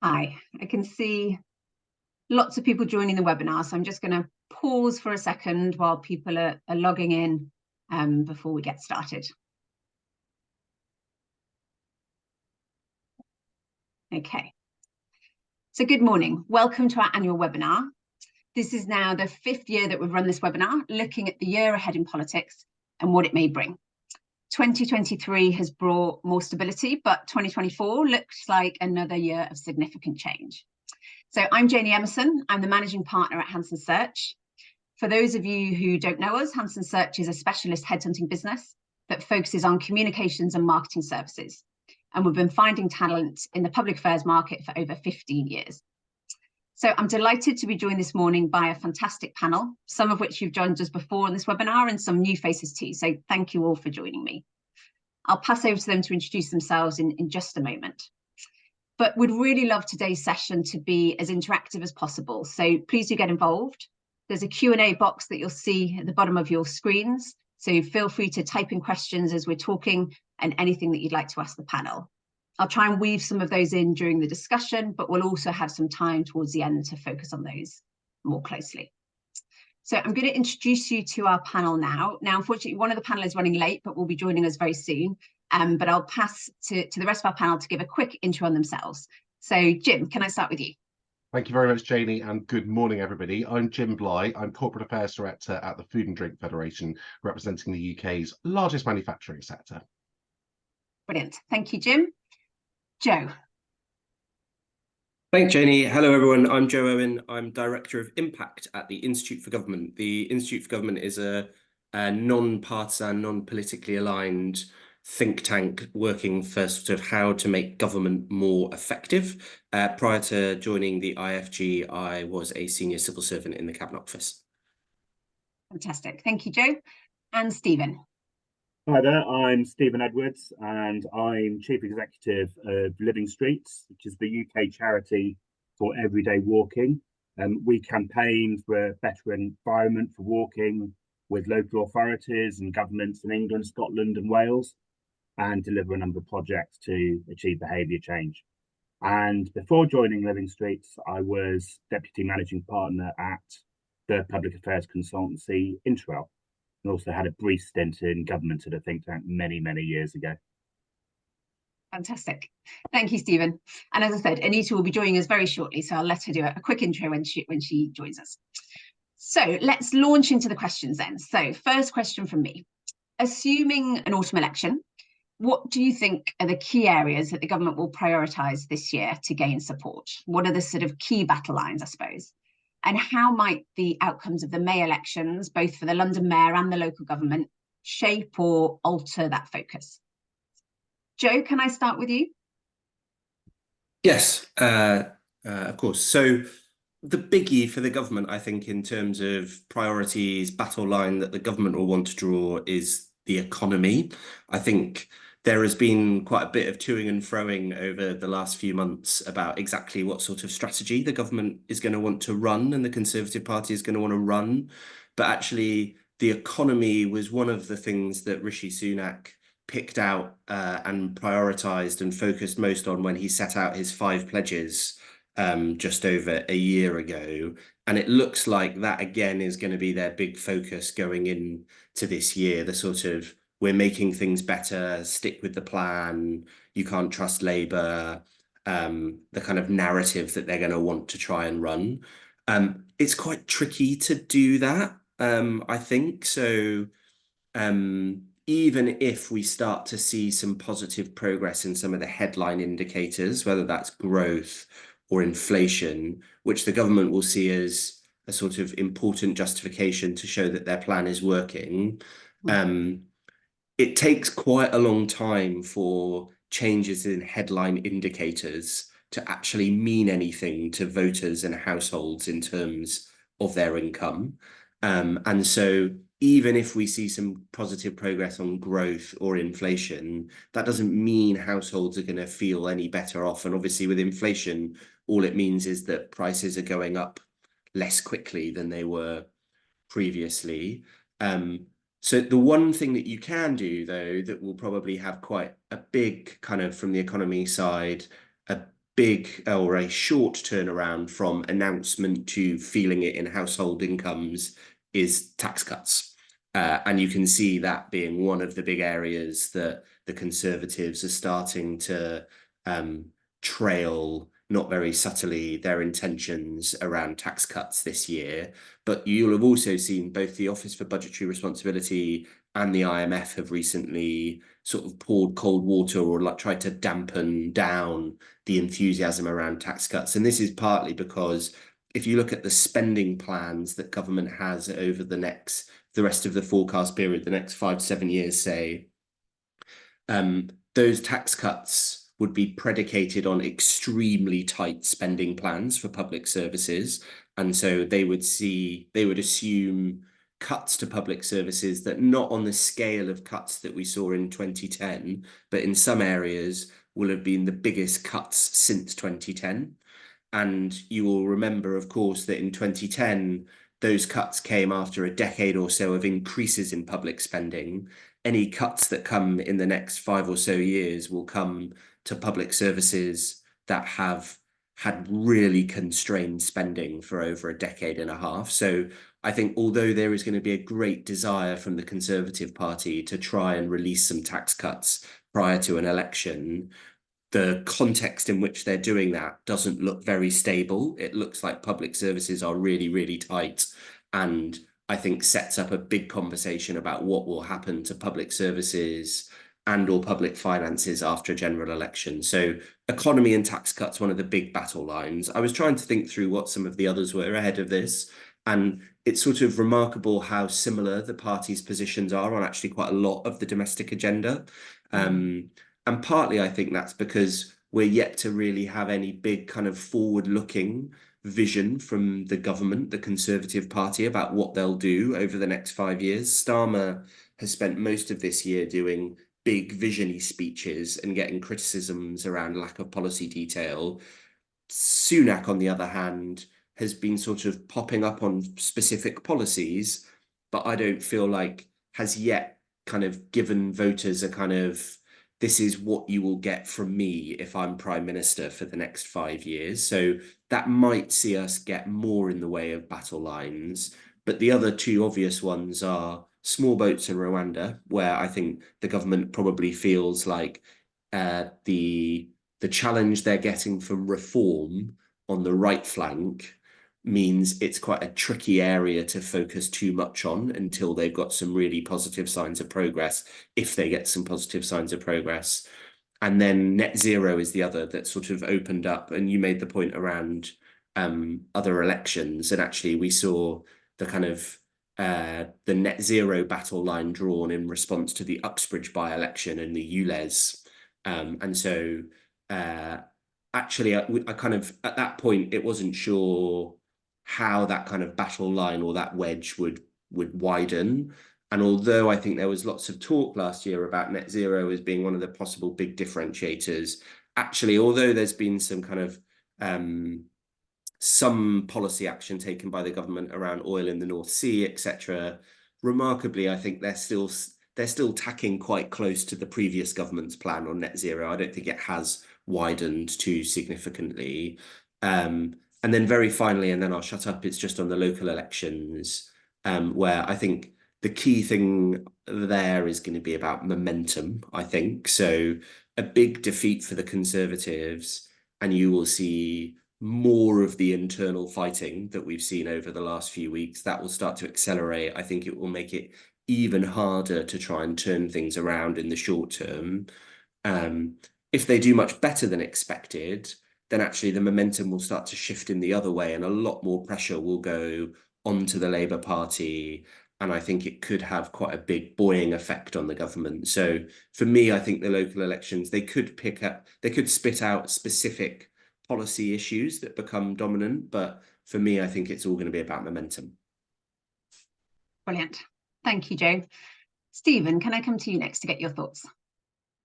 Hi, I can see lots of people joining the webinar, so I'm just going to pause for a second while people are logging in before we get started. Okay, so good morning. Welcome to our annual webinar. This is now the 5th year that we've run this webinar, looking at the year ahead in politics and what it may bring. 2023 has brought more stability, but 2024 looks like another year of significant change. So I'm Janie Emmerson. I'm the managing partner at Hanson Search. For those of you who don't know us, Hanson Search is a specialist headhunting business that focuses on communications and marketing services. And we've been finding talent in the public affairs market for over 15 years. So I'm delighted to be joined this morning by a fantastic panel, some of which you've joined us before on this webinar and some new faces too. So thank you all for joining me. I'll pass over to them to introduce themselves in just a moment. But we'd really love today's session to be as interactive as possible. So please do get involved. There's a Q&A box that you'll see at the bottom of your screens. So feel free to type in questions as we're talking and anything that you'd like to ask the panel. I'll try and weave some of those in during the discussion, but we'll also have some time towards the end to focus on those more closely. So I'm going to introduce you to our panel now. Now, unfortunately, one of the panel is running late, but will be joining us very soon. But I'll pass to the rest of our panel to give a quick intro on themselves. So Jim, can I start with you? Thank you very much, Janie, and good morning, everybody. I'm Jim Bligh. I'm Corporate Affairs Director at the Food and Drink Federation, representing the UK's largest manufacturing sector. Brilliant. Thank you, Jim. Joe. Thanks, Janie. Hello, everyone. I'm Joe Owen. I'm Director of Impact at the Institute for Government. The Institute for Government is a non-partisan, non-politically aligned think tank working for sort of how to make government more effective. Prior to joining the IFG, I was a senior civil servant in the Cabinet Office. Fantastic. Thank you, Joe. And Stephen. Hi there, I'm Stephen Edwards and I'm Chief Executive of Living Streets, which is the UK charity for everyday walking. We campaign for a better environment for walking with local authorities and governments in England, Scotland and Wales, and deliver a number of projects to achieve behaviour change. And before joining Living Streets, I was Deputy Managing Partner at the Public Affairs Consultancy Interel. And also had a brief stint in government at a think tank many, many years ago. Fantastic. Thank you, Stephen. And as I said, Anita will be joining us very shortly, so I'll let her do a quick intro when she joins us. So let's launch into the questions then. So first question from me. Assuming an autumn election, what do you think are the key areas that the government will prioritise this year to gain support? What are the sort of key battle lines, I suppose? And how might the outcomes of the May elections, both for the London Mayor and the local government, shape or alter that focus? Joe, can I start with you? Yes, of course. So the biggie for the government, I think, in terms of priorities, battle line that the government will want to draw is the economy. I think there has been quite a bit of toing and froing over the last few months about exactly what sort of strategy the government is going to want to run and the Conservative Party is going to want to run. But actually, the economy was one of the things that Rishi Sunak picked out and prioritised and focused most on when he set out his 5 pledges just over a year ago. And it looks like that, again, is going to be their big focus going into this year, the sort of we're making things better, stick with the plan, you can't trust Labour, the kind of narrative that they're going to want to try and run. It's quite tricky to do that, I think. So even if we start to see some positive progress in some of the headline indicators, whether that's growth or inflation, which the government will see as a sort of important justification to show that their plan is working, it takes quite a long time for changes in headline indicators to actually mean anything to voters and households in terms of their income. And so even if we see some positive progress on growth or inflation, that doesn't mean households are going to feel any better off. And obviously with inflation, all it means is that prices are going up less quickly than they were previously. So the one thing that you can do, though, that will probably have quite a big kind of, from the economy side, a big or a short turnaround from announcement to feeling it in household incomes is tax cuts. And you can see that being one of the big areas that the Conservatives are starting to trail, not very subtly, their intentions around tax cuts this year. But you'll have also seen both the Office for Budgetary Responsibility and the IMF have recently sort of poured cold water or like tried to dampen down the enthusiasm around tax cuts. And this is partly because if you look at the spending plans that government has over the rest of the forecast period, the next 5 to 7 years, say, those tax cuts would be predicated on extremely tight spending plans for public services. And so they would assume cuts to public services that not on the scale of cuts that we saw in 2010, but in some areas will have been the biggest cuts since 2010. And you will remember, of course, that in 2010, those cuts came after a decade or so of increases in public spending. Any cuts that come in the next 5 or so years will come to public services that have had really constrained spending for over a decade and a half. So I think although there is going to be a great desire from the Conservative Party to try and release some tax cuts prior to an election, the context in which they're doing that doesn't look very stable. It looks like public services are really, really tight, and I think sets up a big conversation about what will happen to public services and or public finances after a general election. So economy and tax cuts, one of the big battle lines. I was trying to think through what some of the others were ahead of this, and it's sort of remarkable how similar the parties' positions are on actually quite a lot of the domestic agenda. And partly I think that's because we're yet to really have any big kind of forward-looking vision from the government, the Conservative Party, about what they'll do over the next 5 years. Starmer has spent most of this year doing big vision-y speeches and getting criticisms around lack of policy detail. Sunak, on the other hand, has been sort of popping up on specific policies, but I don't feel like has yet kind of given voters a kind of, this is what you will get from me if I'm Prime Minister for the next 5 years. So that might see us get more in the way of battle lines. But the other two obvious ones are small boats in Rwanda, where I think the government probably feels like the challenge they're getting from reform on the right flank means it's quite a tricky area to focus too much on until they've got some really positive signs of progress, if they get some positive signs of progress. And then net zero is the other that sort of opened up, and you made the point around other elections, and actually we saw the kind of the net zero battle line drawn in response to the Uxbridge by-election and the ULEZ. And so actually I kind of, at that point, it wasn't sure how that kind of battle line or that wedge would widen. And although I think there was lots of talk last year about net zero as being one of the possible big differentiators, actually, although there's been some kind of some policy action taken by the government around oil in the North Sea, etc., remarkably, I think they're still tacking quite close to the previous government's plan on net zero. I don't think it has widened too significantly. And then very finally, and then I'll shut up, it's just on the local elections, where I think the key thing there is going to be about momentum, I think. So a big defeat for the Conservatives, and you will see more of the internal fighting that we've seen over the last few weeks. That will start to accelerate. I think it will make it even harder to try and turn things around in the short term. If they do much better than expected, then actually the momentum will start to shift in the other way, and a lot more pressure will go onto the Labour Party. And I think it could have quite a big buoying effect on the government. So for me, I think the local elections, they could spit out specific policy issues that become dominant. But for me, I think it's all going to be about momentum. Brilliant. Thank you, Joe. Stephen, can I come to you next to get your thoughts?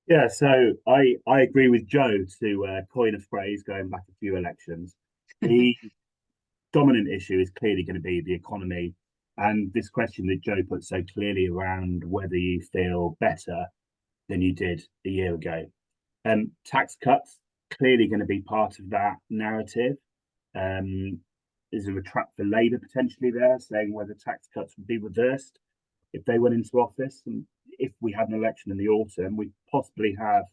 Yeah, so I agree with Joe to coin a phrase going back a few elections. The dominant issue is clearly going to be the economy, and this question that Joe put so clearly around whether you feel better than you did a year ago. Tax cuts clearly going to be part of that narrative. Is there a trap for Labour potentially there, saying whether tax cuts would be reversed if they went into office? And if we had an election in the autumn, we possibly have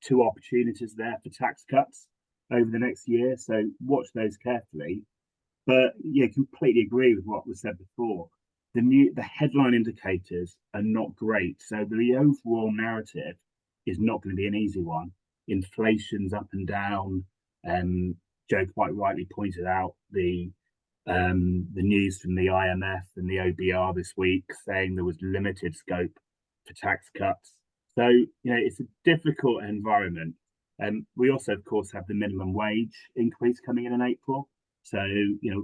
two opportunities there for tax cuts over the next year. So watch those carefully. But yeah, completely agree with what was said before. The headline indicators are not great. So the overall narrative is not going to be an easy one. Inflation's up and down. Joe quite rightly pointed out the news from the IMF and the OBR this week saying there was limited scope for tax cuts. So, it's a difficult environment. We also, of course, have the minimum wage increase coming in April. So,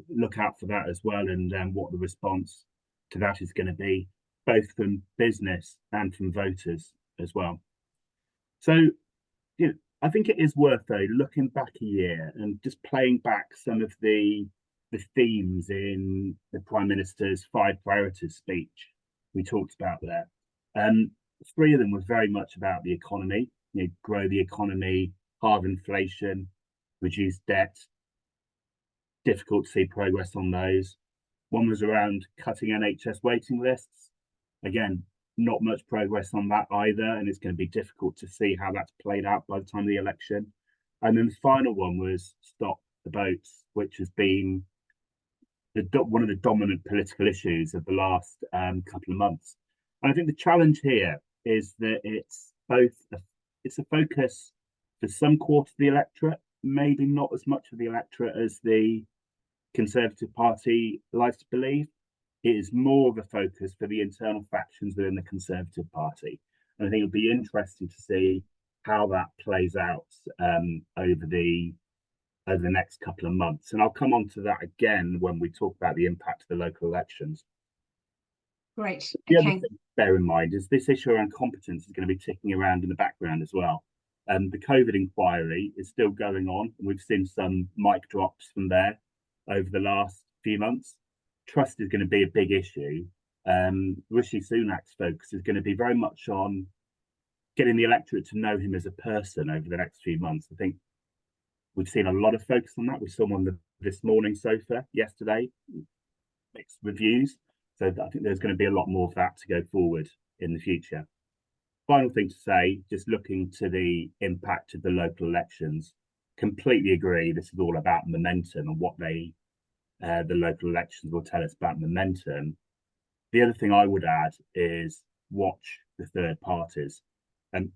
look out for that as well, and what the response to that is going to be, both from business and from voters as well. So, I think it is worth, though, looking back a year and just playing back some of the themes in the Prime Minister's 5 priorities speech we talked about there. 3 of them were very much about the economy, grow the economy, halve inflation, reduce debt. Difficult to see progress on those. One was around cutting NHS waiting lists. Again, not much progress on that either, and it's going to be difficult to see how that's played out by the time of the election. And then the final one was stop the boats, which has been one of the dominant political issues of the last couple of months. And I think the challenge here is that it's a focus for some quarter of the electorate, maybe not as much of the electorate as the Conservative Party likes to believe. It is more of a focus for the internal factions within the Conservative Party. And I think it'll be interesting to see how that plays out over the next couple of months. And I'll come on to that again when we talk about the impact of the local elections. Great. The other thing to bear in mind is this issue around competence is going to be ticking around in the background as well. The COVID inquiry is still going on, and we've seen some mic drops from there over the last few months. Trust is going to be a big issue. Rishi Sunak's focus is going to be very much on getting the electorate to know him as a person over the next few months. I think we've seen a lot of focus on that. We saw him on the This Morning sofa yesterday, mixed reviews. So I think there's going to be a lot more of that to go forward in the future. Final thing to say, just looking to the impact of the local elections, completely agree. This is all about momentum and what the local elections will tell us about momentum. The other thing I would add is watch the third parties. And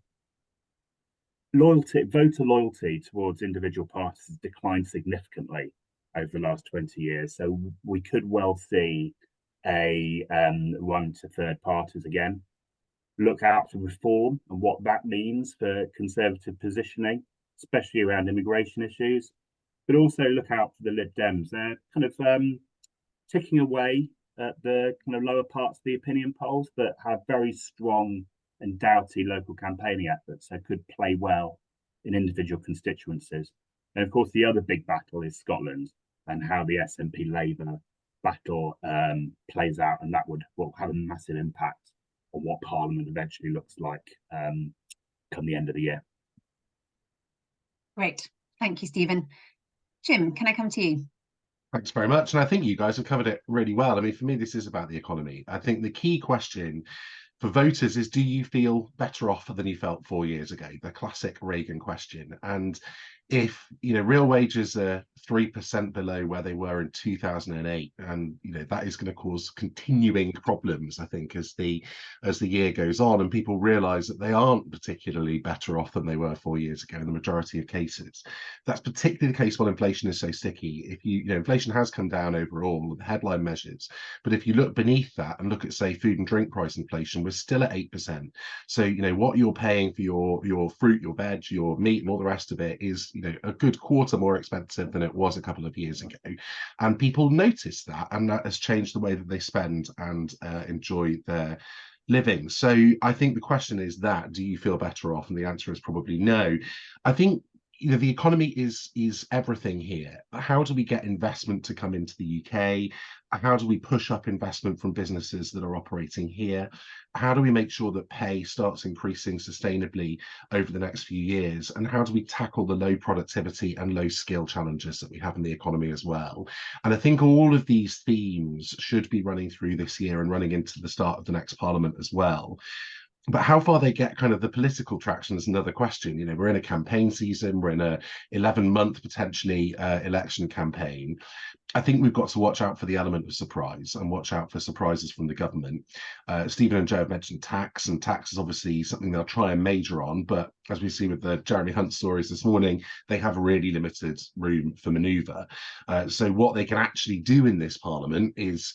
voter loyalty towards individual parties has declined significantly over the last 20 years. So we could well see a run to third parties again. Look out for reform and what that means for Conservative positioning, especially around immigration issues. But also look out for the Lib Dems. They're kind of ticking away at the kind of lower parts of the opinion polls, but have very strong and doughty local campaigning efforts, so could play well in individual constituencies. And of course, the other big battle is Scotland and how the SNP Labour battle plays out, and that will have a massive impact on what Parliament eventually looks like come the end of the year. Great, thank you, Stephen. Jim, can I come to you? Thanks very much. And I think you guys have covered it really well. I mean, for me, this is about the economy. I think the key question for voters is, do you feel better off than you felt 4 years ago? The classic Reagan question. And if real wages are 3% below where they were in 2008, and that is going to cause continuing problems, I think, as the year goes on, and people realize that they aren't particularly better off than they were 4 years ago in the majority of cases. That's particularly the case while inflation is so sticky. If inflation has come down overall with the headline measures, but if you look beneath that and look at, say, food and drink price inflation, we're still at 8%. So what you're paying for your fruit, your veg, your meat, and all the rest of it is a good quarter more expensive than it was a couple of years ago. And people notice that, and that has changed the way that they spend and enjoy their living. So I think the question is that, do you feel better off? And the answer is probably no. I think the economy is everything here. How do we get investment to come into the UK? How do we push up investment from businesses that are operating here? How do we make sure that pay starts increasing sustainably over the next few years? And how do we tackle the low productivity and low skill challenges that we have in the economy as well? And I think all of these themes should be running through this year and running into the start of the next Parliament as well. But how far they get kind of the political traction is another question. You know, we're in a campaign season, we're in a 11-month potentially election campaign. I think we've got to watch out for the element of surprise and watch out for surprises from the government. Stephen and Joe have mentioned tax, and tax is obviously something they'll try and major on, but as we see with the Jeremy Hunt stories this morning, they have really limited room for manoeuvre. So what they can actually do in this Parliament is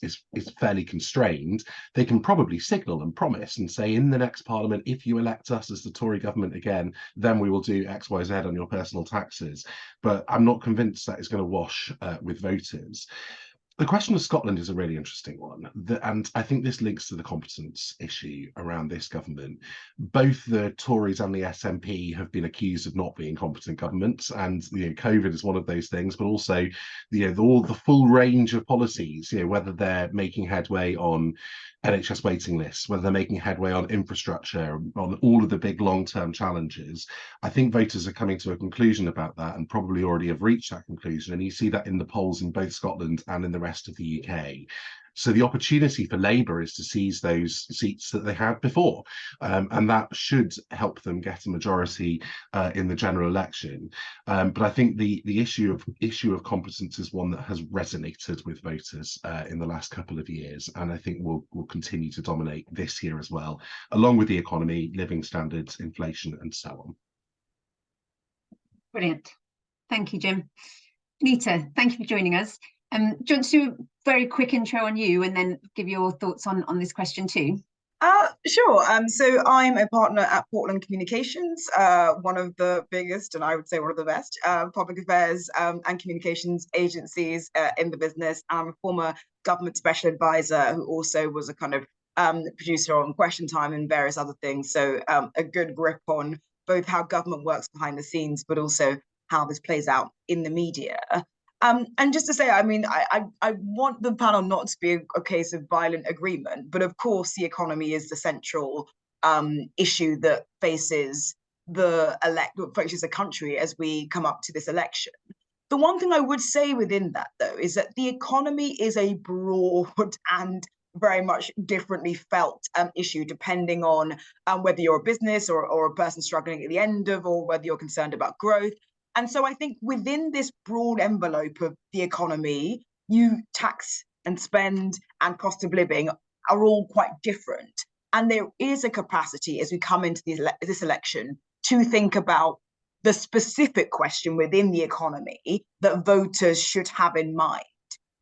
fairly constrained. They can probably signal and promise and say, in the next Parliament, if you elect us as the Tory government again, then we will do X, Y, Z on your personal taxes. But I'm not convinced that is going to wash with voters. The question of Scotland is a really interesting one, and I think this links to the competence issue around this government. Both the Tories and the SNP have been accused of not being competent governments, and COVID is one of those things, but also all the full range of policies, whether they're making headway on NHS waiting lists, whether they're making headway on infrastructure, on all of the big long-term challenges. I think voters are coming to a conclusion about that and probably already have reached that conclusion. And you see that in the polls in both Scotland and in the rest of the UK. So the opportunity for Labour is to seize those seats that they had before, and that should help them get a majority in the general election. But I think the issue of competence is one that has resonated with voters in the last couple of years, and I think will continue to dominate this year as well, along with the economy, living standards, inflation, and so on. Brilliant. Thank you, Jim. Anita, thank you for joining us. Do you want to do a very quick intro on you and then give your thoughts on this question too? Sure. So I'm a partner at Portland Communications, one of the biggest, and I would say one of the best, public affairs and communications agencies in the business. I'm a former government special advisor who also was a kind of producer on Question Time and various other things. So a good grip on both how government works behind the scenes, but also how this plays out in the media. And just to say, I mean, I want the panel not to be a case of violent agreement, but of course the economy is the central issue that faces the country as we come up to this election. The one thing I would say within that, though, is that the economy is a broad and very much differently felt issue, depending on whether you're a business or a person struggling at the end of, or whether you're concerned about growth. And so I think within this broad envelope of the economy, tax and spend and cost of living are all quite different. And there is a capacity as we come into this election to think about the specific question within the economy that voters should have in mind.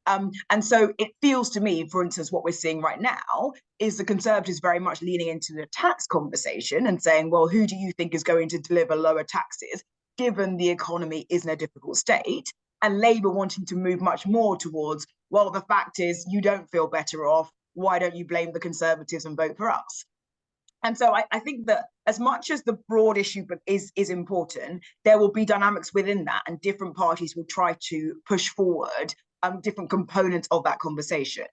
And so it feels to me, for instance, what we're seeing right now is the Conservatives very much leaning into the tax conversation and saying, well, who do you think is going to deliver lower taxes, given the economy is in a difficult state, and Labour wanting to move much more towards, well, the fact is you don't feel better off, why don't you blame the Conservatives and vote for us? And so I think that as much as the broad issue is important, there will be dynamics within that, and different parties will try to push forward different components of that conversation.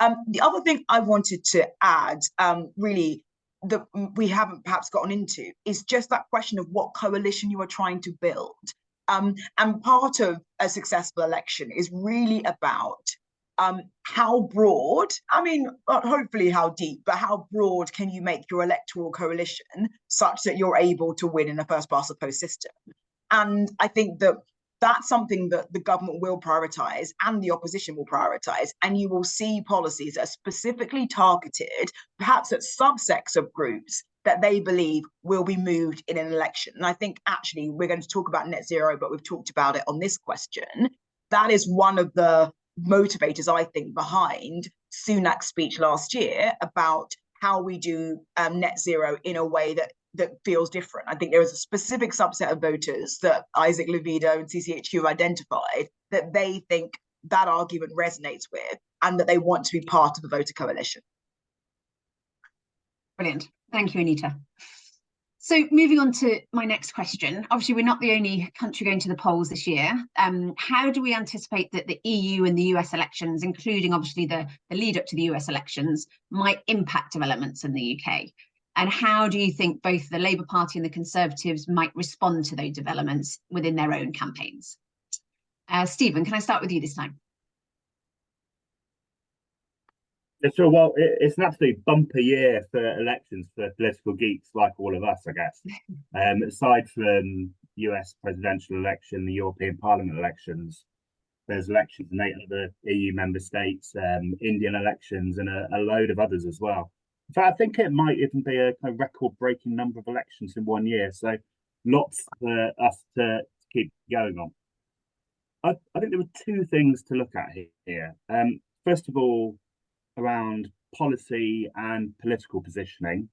The other thing I wanted to add, really, that we haven't perhaps gotten into is just that question of what coalition you are trying to build. And part of a successful election is really about how broad, I mean, not hopefully how deep, but how broad can you make your electoral coalition such that you're able to win in a first past the post system. And I think that that's something that the government will prioritise and the opposition will prioritise, and you will see policies that are specifically targeted, perhaps at subsects of groups that they believe will be moved in an election. And I think actually we're going to talk about net zero, but we've talked about it on this question. That is one of the motivators, I think, behind Sunak's speech last year about how we do net zero in a way that feels different. I think there is a specific subset of voters that Isaac Levido and CCHQ have identified that they think that argument resonates with, and that they want to be part of the voter coalition. Brilliant. Thank you, Anita. So moving on to my next question, obviously we're not the only country going to the polls this year. How do we anticipate that the EU and the US elections, including obviously the lead up to the US elections, might impact developments in the UK? And how do you think both the Labour Party and the Conservatives might respond to those developments within their own campaigns? Stephen, can I start with you this time? Yeah, sure. Well, it's an absolute bumper year for elections for political geeks like all of us, I guess. Aside from US presidential election, the European Parliament elections, there's elections in 8 other EU member states, Indian elections, and a load of others as well. In fact, I think it might even be a kind of record-breaking number of elections in one year. So lots for us to keep going on. I think there were 2 things to look at here. First of all, around policy and political positioning.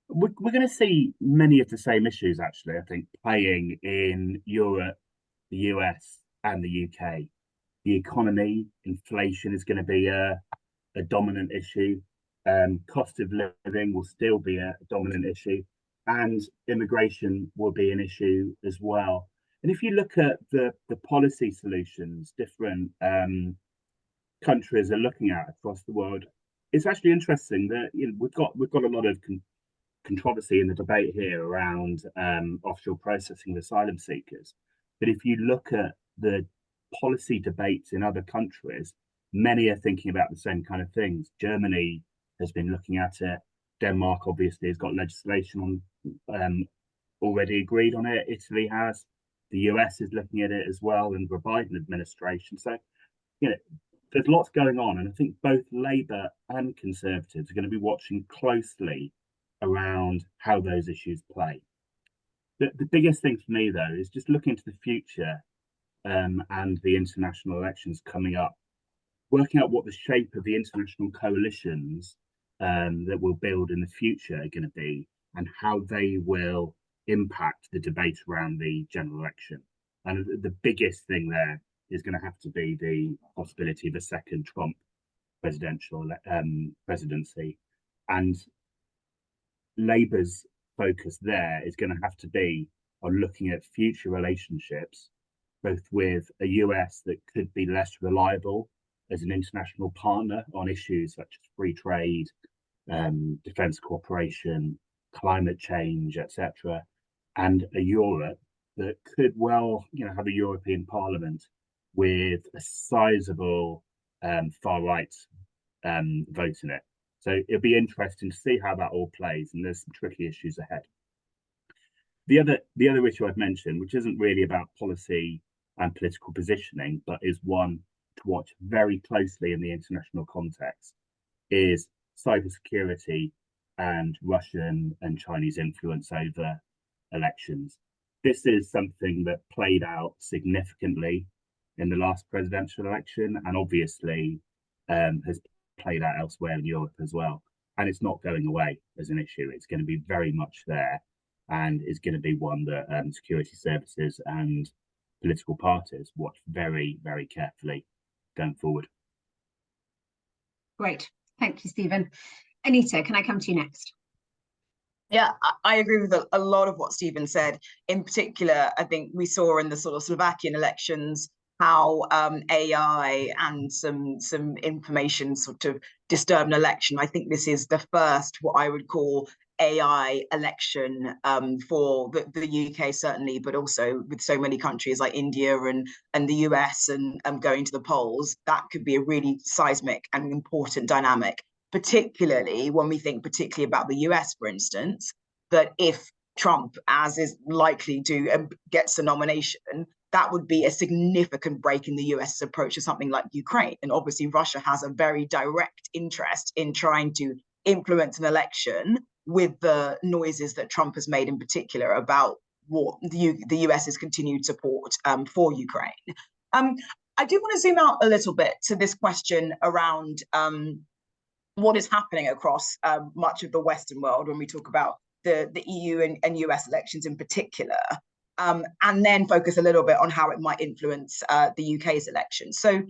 We're going to see many of the same issues, actually, I think, playing in Europe, the US, and the UK. The economy, inflation is going to be a dominant issue. Cost of living will still be a dominant issue, and immigration will be an issue as well. And if you look at the policy solutions different countries are looking at across the world, it's actually interesting that we've got a lot of controversy in the debate here around offshore processing of asylum seekers. But if you look at the policy debates in other countries, many are thinking about the same kind of things. Germany has been looking at it. Denmark obviously has got legislation on already agreed on it. Italy has. The US is looking at it as well, and the Biden administration. So, there's lots going on, and I think both Labour and Conservatives are going to be watching closely around how those issues play. The biggest thing for me, though, is just looking to the future and the international elections coming up, working out what the shape of the international coalitions that we'll build in the future are going to be, and how they will impact the debate around the general election. And the biggest thing there is going to have to be the possibility of a second Trump presidential presidency. And Labour's focus there is going to have to be on looking at future relationships, both with a US that could be less reliable as an international partner on issues such as free trade, defence cooperation, climate change, etc., and a Europe that could well, have a European Parliament with a sizable far-right vote in it. So it'll be interesting to see how that all plays, and there's some tricky issues ahead. The other issue I've mentioned, which isn't really about policy and political positioning, but is one to watch very closely in the international context, is cybersecurity and Russian and Chinese influence over elections. This is something that played out significantly in the last presidential election, and obviously has played out elsewhere in Europe as well. And it's not going away as an issue. It's going to be very much there, and is going to be one that security services and political parties watch very, very carefully going forward. Great. Thank you, Stephen. Anita, can I come to you next? Yeah, I agree with a lot of what Stephen said. In particular, I think we saw in the sort of Slovakian elections how AI and some information sort of disturbed an election. I think this is the first, what I would call, AI election for the UK certainly, but also with so many countries like India and the US and going to the polls. That could be a really seismic and important dynamic, particularly when we think particularly about the US, for instance, that if Trump, as is likely to, gets the nomination, that would be a significant break in the US's approach to something like Ukraine. And obviously Russia has a very direct interest in trying to influence an election with the noises that Trump has made in particular about what the US's continued support for Ukraine. I do want to zoom out a little bit to this question around what is happening across much of the Western world when we talk about the EU and US elections in particular, and then focus a little bit on how it might influence the UK's election. So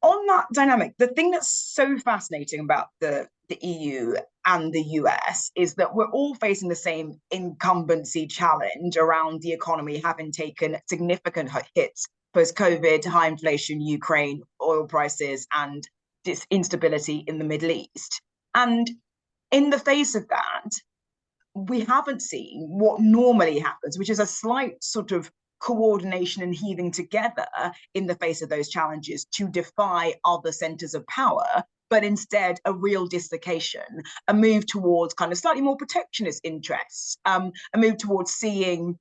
on that dynamic, the thing that's so fascinating about the EU and the US is that we're all facing the same incumbency challenge around the economy having taken significant hits post-COVID, high inflation, Ukraine, oil prices, and this instability in the Middle East. And in the face of that, we haven't seen what normally happens, which is a slight sort of coordination and heaving together in the face of those challenges to defy other centers of power, but instead a real dislocation, a move towards kind of slightly more protectionist interests, a move towards seeing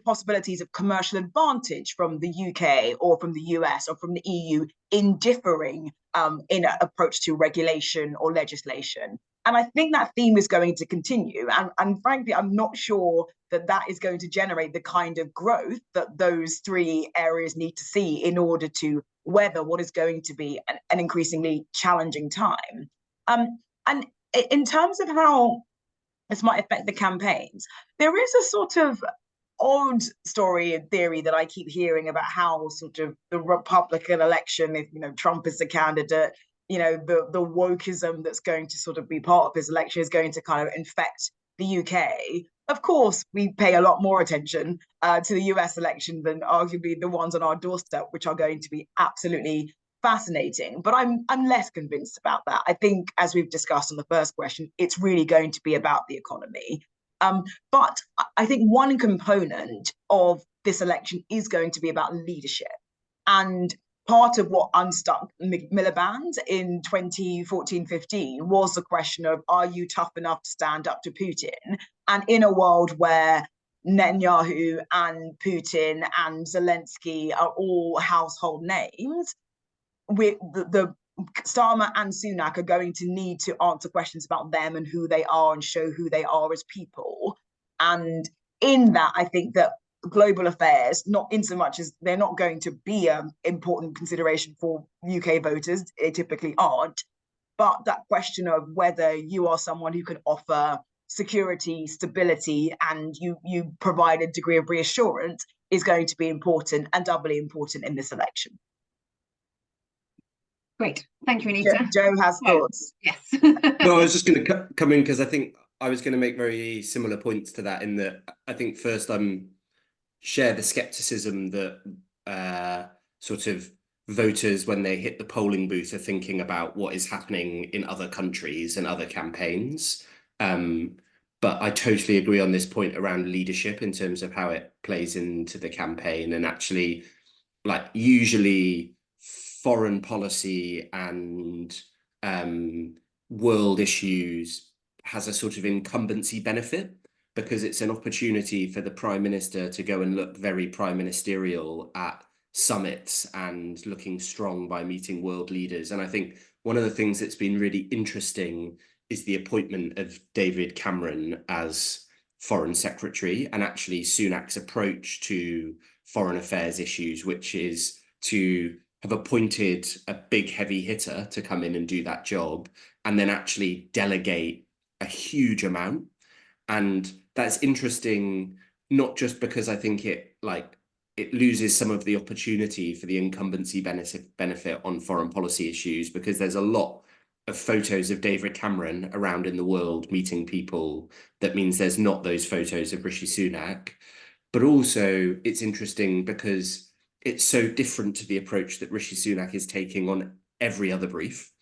possibilities of commercial advantage from the UK or from the US or from the EU in differing in an approach to regulation or legislation. And I think that theme is going to continue. And frankly, I'm not sure that that is going to generate the kind of growth that those three areas need to see in order to weather what is going to be an increasingly challenging time. And in terms of how this might affect the campaigns, there is a sort of odd story and theory that I keep hearing about how sort of the Republican election, if Trump is the candidate, the wokeism that's going to sort of be part of his election is going to kind of infect the UK. Of course, we pay a lot more attention to the US election than arguably the ones on our doorstep, which are going to be absolutely fascinating. But I'm less convinced about that. I think, as we've discussed on the first question, it's really going to be about the economy. But I think one component of this election is going to be about leadership. And part of what unstuck Miliband in 2014-15 was the question of, are you tough enough to stand up to Putin? And in a world where Netanyahu and Putin and Zelensky are all household names, the Starmer and Sunak are going to need to answer questions about them and who they are and show who they are as people. And in that, I think that global affairs, not in so much as they're not going to be an important consideration for UK voters, they typically aren't, but that question of whether you are someone who can offer security, stability, and you provide a degree of reassurance is going to be important, and doubly important in this election. Great, thank you, Anita. Joe has thoughts. Yes. No, I was just going to come in because I think I was going to make very similar points to that, in that I think first share the skepticism that sort of voters, when they hit the polling booth, are thinking about what is happening in other countries and other campaigns. But I totally agree on this point around leadership in terms of how it plays into the campaign. And actually, like, usually foreign policy and world issues has a sort of incumbency benefit, because it's an opportunity for the Prime Minister to go and look very prime ministerial at summits and looking strong by meeting world leaders. And I think one of the things that's been really interesting is the appointment of David Cameron as Foreign Secretary, and actually Sunak's approach to foreign affairs issues, which is to have appointed a big heavy hitter to come in and do that job, and then actually delegate a huge amount. And that's interesting, not just because I think it loses some of the opportunity for the incumbency benefit on foreign policy issues, because there's a lot of photos of David Cameron around in the world meeting people. That means there's not those photos of Rishi Sunak. But also it's interesting because it's so different to the approach that Rishi Sunak is taking on every other brief.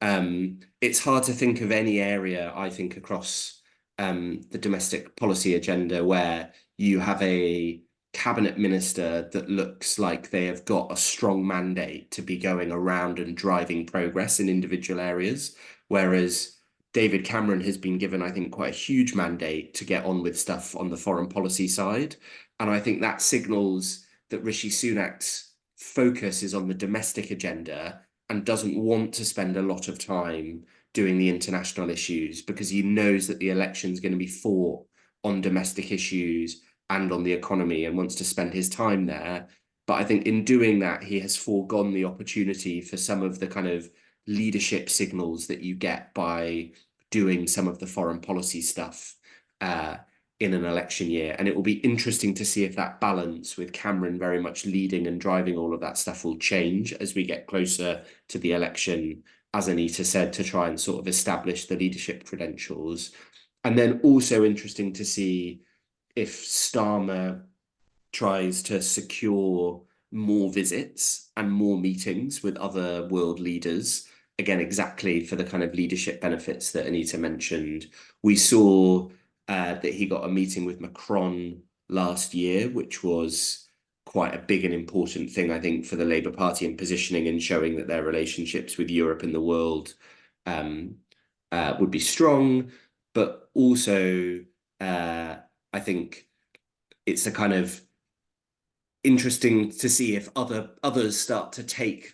It's hard to think of any area, I think, across the domestic policy agenda where you have a cabinet minister that looks like they have got a strong mandate to be going around and driving progress in individual areas, whereas David Cameron has been given, I think, quite a huge mandate to get on with stuff on the foreign policy side. And I think that signals that Rishi Sunak's focus is on the domestic agenda and doesn't want to spend a lot of time doing the international issues, because he knows that the election is going to be fought on domestic issues and on the economy, and wants to spend his time there. But I think in doing that, he has foregone the opportunity for some of the kind of leadership signals that you get by doing some of the foreign policy stuff in an election year. And it will be interesting to see if that balance, with Cameron very much leading and driving all of that stuff, will change as we get closer to the election as Anita said, to try and sort of establish the leadership credentials. And then also interesting to see if Starmer tries to secure more visits and more meetings with other world leaders, again, exactly for the kind of leadership benefits that Anita mentioned. We saw that he got a meeting with Macron last year, which was quite a big and important thing, I think, for the Labour Party in positioning and showing that their relationships with Europe and the world would be strong. But also, I think it's a kind of interesting to see if others start to take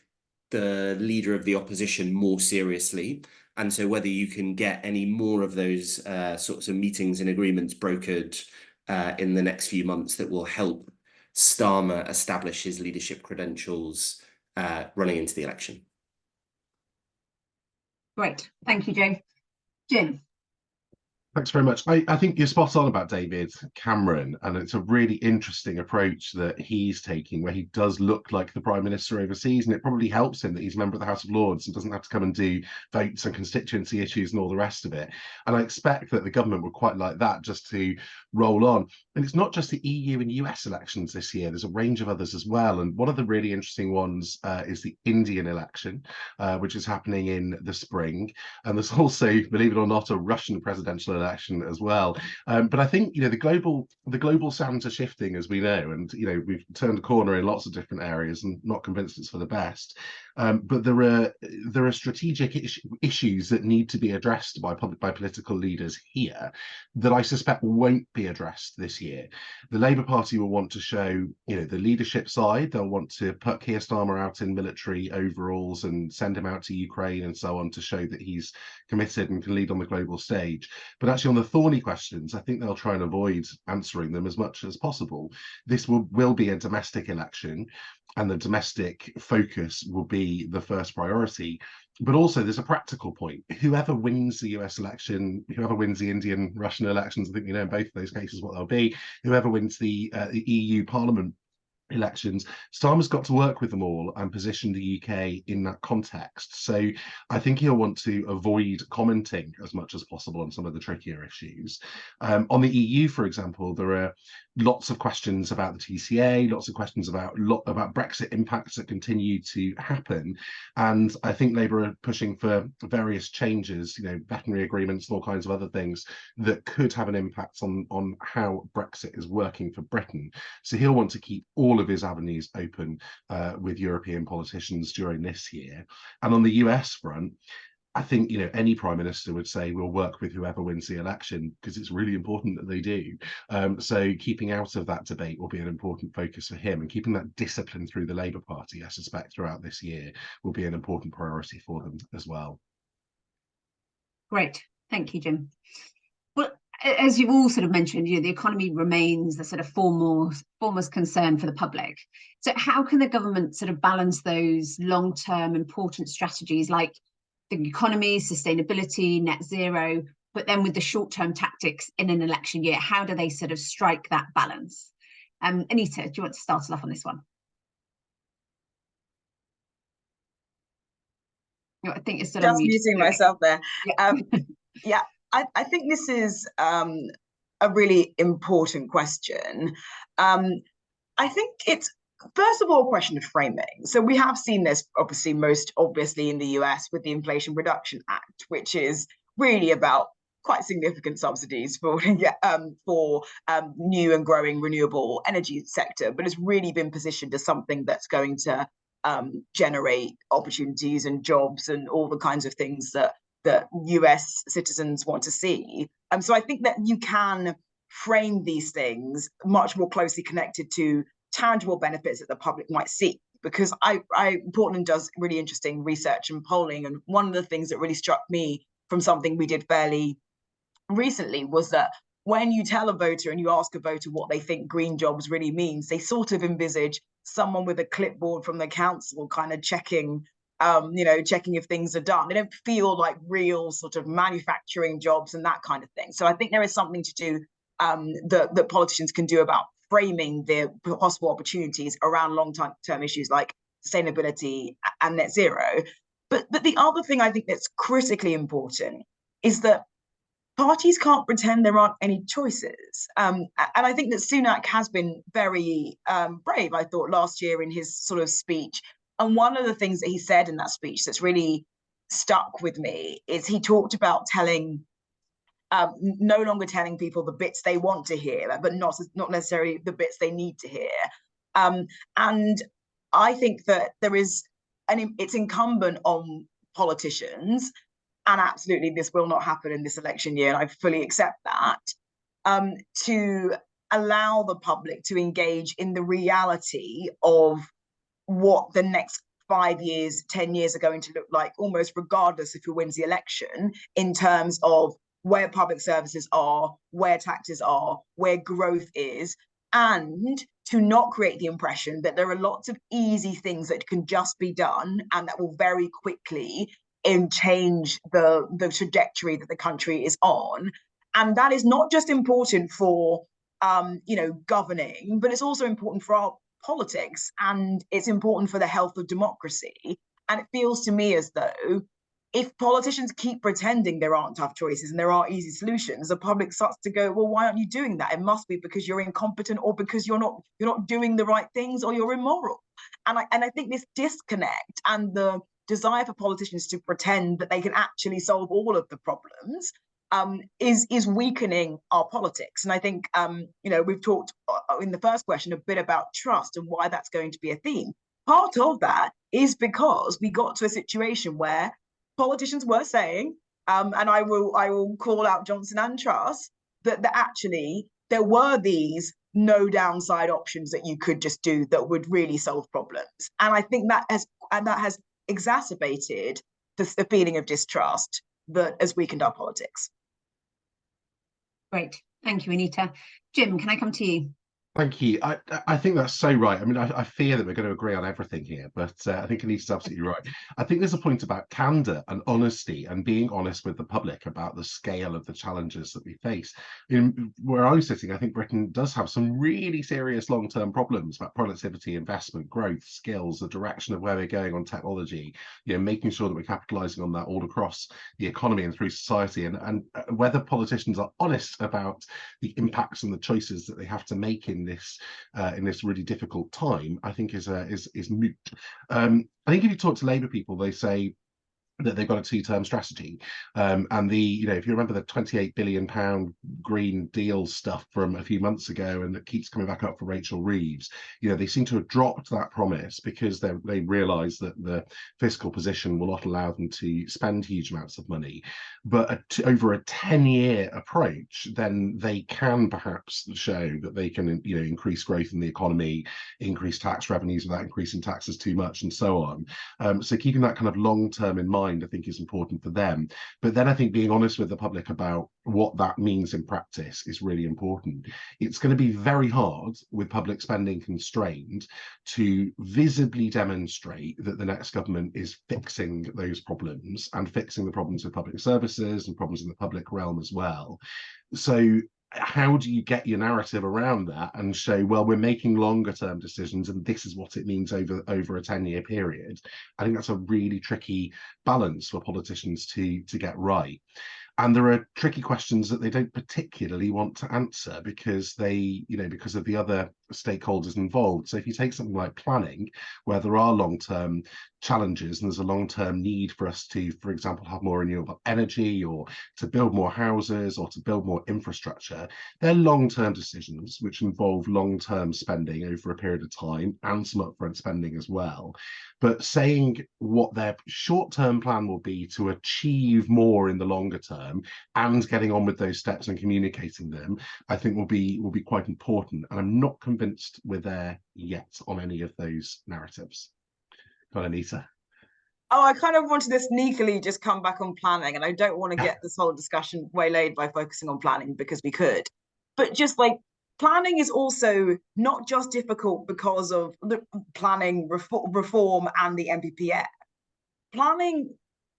the leader of the opposition more seriously. And so whether you can get any more of those sorts of meetings and agreements brokered in the next few months that will help Starmer establish his leadership credentials running into the election. Great, thank you, Joe. Jim. Thanks very much. I think you're spot on about David Cameron, and it's a really interesting approach that he's taking, where he does look like the Prime Minister overseas, and it probably helps him that he's a member of the House of Lords and doesn't have to come and do votes and constituency issues and all the rest of it. And I expect that the government would quite like that, just to roll on. And it's not just the EU and US elections this year, there's a range of others as well. And one of the really interesting ones is the Indian election, which is happening in the spring. And there's also, believe it or not, a Russian presidential election as well. But I think, the global sands are shifting, as we know, and we've turned a corner in lots of different areas, and not convinced it's for the best. But there are strategic issues that need to be addressed by political leaders here that I suspect won't be addressed this year. The Labour Party will want to show, the leadership side. They'll want to put Keir Starmer out in military overalls and send him out to Ukraine and so on, to show that he's committed and can lead on the global stage. But actually, on the thorny questions, I think they'll try and avoid answering them as much as possible. This will be a domestic election, and the domestic focus will be the first priority. But also there's a practical point. Whoever wins the US election, whoever wins the Indian, Russian elections, I think we know in both of those cases what they'll be, whoever wins the EU Parliament elections, Starmer's got to work with them all and position the UK in that context. So I think he'll want to avoid commenting as much as possible on some of the trickier issues. On the EU, for example, there are lots of questions about the TCA, lots of questions about Brexit impacts that continue to happen. And I think Labour are pushing for various changes, veterinary agreements and all kinds of other things that could have an impact on how Brexit is working for Britain. So he'll want to keep all of his avenues open with European politicians during this year. And on the US front, I think any prime minister would say we'll work with whoever wins the election, because it's really important that they do. So keeping out of that debate will be an important focus for him, and keeping that discipline through the Labour Party, I suspect, throughout this year will be an important priority for them as well. Great, thank you, Jim. Well, as you've all sort of mentioned, the economy remains the sort of foremost concern for the public. So how can the government sort of balance those long-term important strategies like the economy, sustainability, net zero, but then with the short-term tactics in an election year? How do they sort of strike that balance? Anita, do you want to start us off on this one? I think you're still just on mute. muting myself there. Yeah. I think this is a really important question. I think it's, first of all, a question of framing. So we have seen this obviously most obviously in the US with the Inflation Reduction Act, which is really about quite significant subsidies for new and growing renewable energy sector, but it's really been positioned as something that's going to generate opportunities and jobs and all the kinds of things that US citizens want to see. So I think that you can frame these things much more closely connected to tangible benefits that the public might see, because Portland does really interesting research and polling, and one of the things that really struck me from something we did fairly recently was that when you tell a voter and you ask a voter what they think green jobs really means, they sort of envisage someone with a clipboard from the council kind of checking if things are done. They don't feel like real sort of manufacturing jobs and that kind of thing. So I think there is something to do that politicians can do about framing the possible opportunities around long-term issues like sustainability and net zero. But the other thing I think that's critically important is that parties can't pretend there aren't any choices. And I think that Sunak has been very brave, I thought, last year in his sort of speech. And one of the things that he said in that speech that's really stuck with me is he talked about no longer telling people the bits they want to hear, but not necessarily the bits they need to hear. And I think that it's incumbent on politicians, and absolutely this will not happen in this election year, and I fully accept that, to allow the public to engage in the reality of what the next 5 years, 10 years are going to look like, almost regardless of who wins the election, in terms of where public services are, where taxes are, where growth is, and to not create the impression that there are lots of easy things that can just be done and that will very quickly change the trajectory that the country is on. And that is not just important for governing, but it's also important for our politics, and it's important for the health of democracy. And it feels to me as though if politicians keep pretending there aren't tough choices and there are easy solutions, the public starts to go, well, why aren't you doing that? It must be because you're incompetent, or because you're not doing the right things, or you're immoral. And I think this disconnect and the desire for politicians to pretend that they can actually solve all of the problems is weakening our politics. And I think we've talked in the first question a bit about trust and why that's going to be a theme. Part of that is because we got to a situation where politicians were saying, and I will call out Johnson and Truss, that actually there were these no downside options that you could just do that would really solve problems. And I think that has exacerbated the feeling of distrust that has weakened our politics. Great, thank you, Anita. Jim, can I come to you? Thank you. I think that's so right. I mean, I fear that we're going to agree on everything here, but I think Anita's absolutely right. I think there's a point about candor and honesty and being honest with the public about the scale of the challenges that we face. Where I'm sitting, I think Britain does have some really serious long-term problems about productivity, investment, growth, skills, the direction of where we're going on technology, making sure that we're capitalizing on that all across the economy and through society, and whether politicians are honest about the impacts and the choices that they have to make in this really difficult time, I think is moot. I think if you talk to Labour people, they say that they've got a two-term strategy, and if you remember the £28 billion Green Deal stuff from a few months ago, and it keeps coming back up for Rachel Reeves, they seem to have dropped that promise because they realise that the fiscal position will not allow them to spend huge amounts of money. But over a 10-year approach, then they can perhaps show that they can increase growth in the economy, increase tax revenues without increasing taxes too much, and so on. So keeping that kind of long-term in mind, I think, is important for them. But then I think being honest with the public about what that means in practice is really important. It's going to be very hard with public spending constrained to visibly demonstrate that the next government is fixing those problems and fixing the problems with public services and problems in the public realm as well. So how do you get your narrative around that and show, well, we're making longer term decisions and this is what it means over a 10-year period? I think that's a really tricky balance for politicians to get right. And there are tricky questions that they don't particularly want to answer because because of the other stakeholders involved. So if you take something like planning, where there are long-term challenges and there's a long-term need for us to, for example, have more renewable energy or to build more houses or to build more infrastructure, they're long-term decisions which involve long-term spending over a period of time and some upfront spending as well. But saying what their short-term plan will be to achieve more in the longer term and getting on with those steps and communicating them, I think will be quite important. And I'm not convinced we're there yet on any of those narratives. Go on, Anita. Oh, I kind of wanted to sneakily just come back on planning, and I don't want to get this whole discussion waylaid by focusing on planning because we could. But just like planning is also not just difficult because of the planning reform and the NPPF. Planning